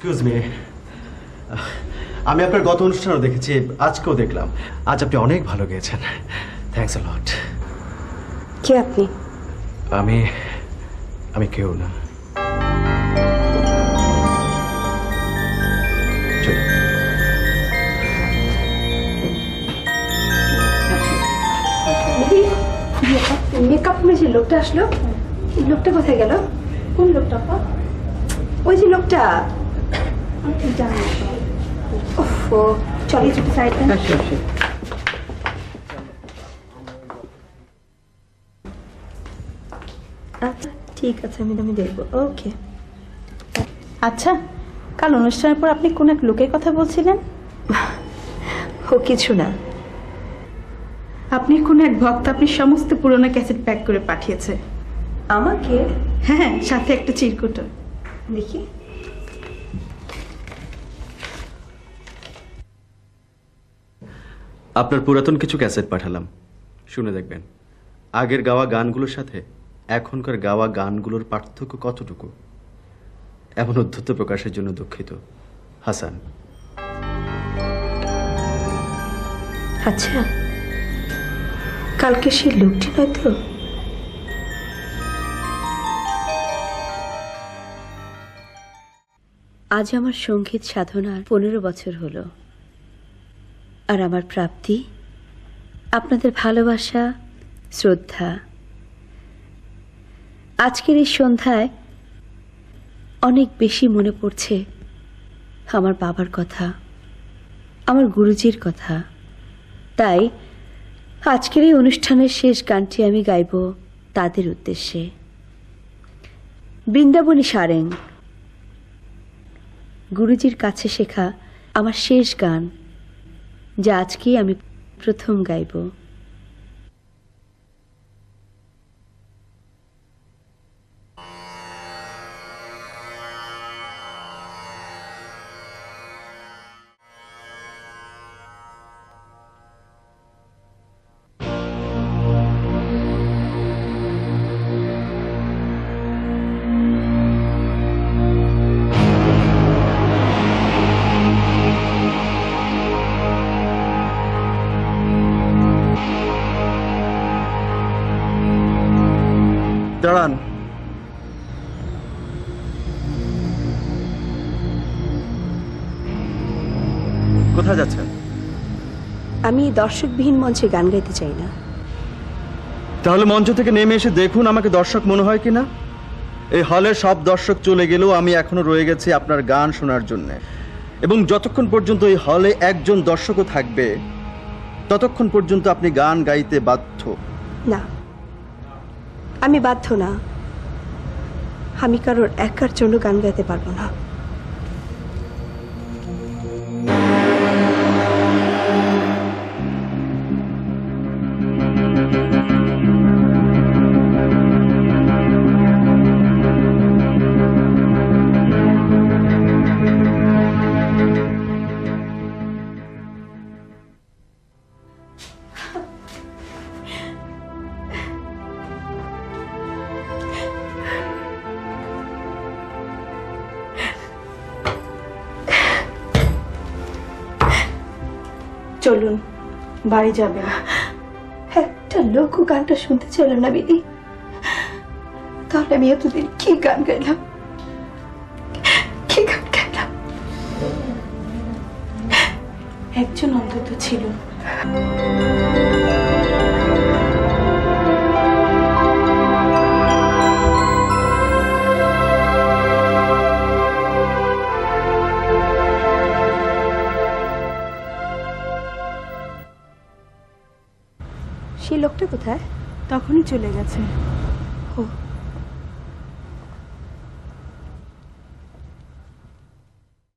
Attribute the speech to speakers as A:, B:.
A: Excuse me, আমি আপনার গত অনুষ্ঠানও দেখেছি, আজকেও দেখলাম। আজ আপনি অনেক ভালো গেয়েছেন। থ্যাঙ্কস আ লট।
B: কে আপনি?
A: আমি কেউ না।
B: মেকআপ রুমে যে লোকটা আসলো, লোকটা কোথায় গেল? কোন লোকটা? ওই যে লোকটা। ওহো, চলো একটু সাইড দেন। আচ্ছা ঠিক আছে, আমি দেখবো। ওকে।
C: আচ্ছা, কাল অনুষ্ঠানের পর আপনি কোন এক লোকের কথা বলছিলেন?
B: ও কিছু না।
C: আপনি কোন এক ভক্ত আপনি সমস্ত পুরোনো ক্যাসেট প্যাক করে পাঠিয়েছে
B: আমাকে?
C: হ্যাঁ, সাথে একটা চিরকুটও।
B: দেখি।
A: আপনার পুরাতন কিছু ক্যাসেট পাঠালাম, শুনে দেখবেন আগের গাওয়া গানগুলোর সাথে এখনকার গাওয়া গানগুলোর পার্থক্য কতটুকু। এমন উদ্ধত প্রকাশের জন্য দুঃখিত, হাসান।
B: আচ্ছা, কালকে সেই লোকটি নয়তো? আজ আমার সঙ্গীত সাধনার 15 বছর হলো, আর আমার প্রাপ্তি আপনাদের ভালোবাসা, শ্রদ্ধা। আজকের এই সন্ধ্যায় অনেক বেশি মনে পড়ছে আমার বাবার কথা, আমার গুরুজির কথা। তাই আজকের এই অনুষ্ঠানের শেষ গানটি আমি গাইব তাদের উদ্দেশ্যে। বৃন্দাবনী সারেং, গুরুজির কাছে শেখা আমার শেষ গান, যা আজকেই আমি প্রথম গাইব।
A: দাঁড়ান। কোথায় যাচ্ছেন?
B: আমি দর্শকবিহীন মঞ্চে গান গাইতে চাই না।
A: তাহলে মঞ্চ থেকে নেমে এসে দেখুন আমাকে দর্শক মনে হয় কিনা। এই হলের সব দর্শক চলে গেলেও আমি এখনো রয়ে গেছি আপনার গান শোনার জন্য, এবং যতক্ষণ পর্যন্ত এই হলে একজন দর্শকও থাকবে ততক্ষণ পর্যন্ত আপনি গান গাইতে বাধ্য।
B: না, আমি বাধ্য না। আমি কারোর একার জন্য গান গাইতে পারবো না।
C: চলুন, বাড়ি যাবেন।
B: একটা লোক গানটা শুনতে চাইল না বিদি, তাহলে আমি এতদিন কি গান গাইলাম? কি গান গাইলাম?
C: একজন অন্তত ছিল।
B: সেই লোকটা কোথায়?
C: তখনই চলে গেছে।
B: ও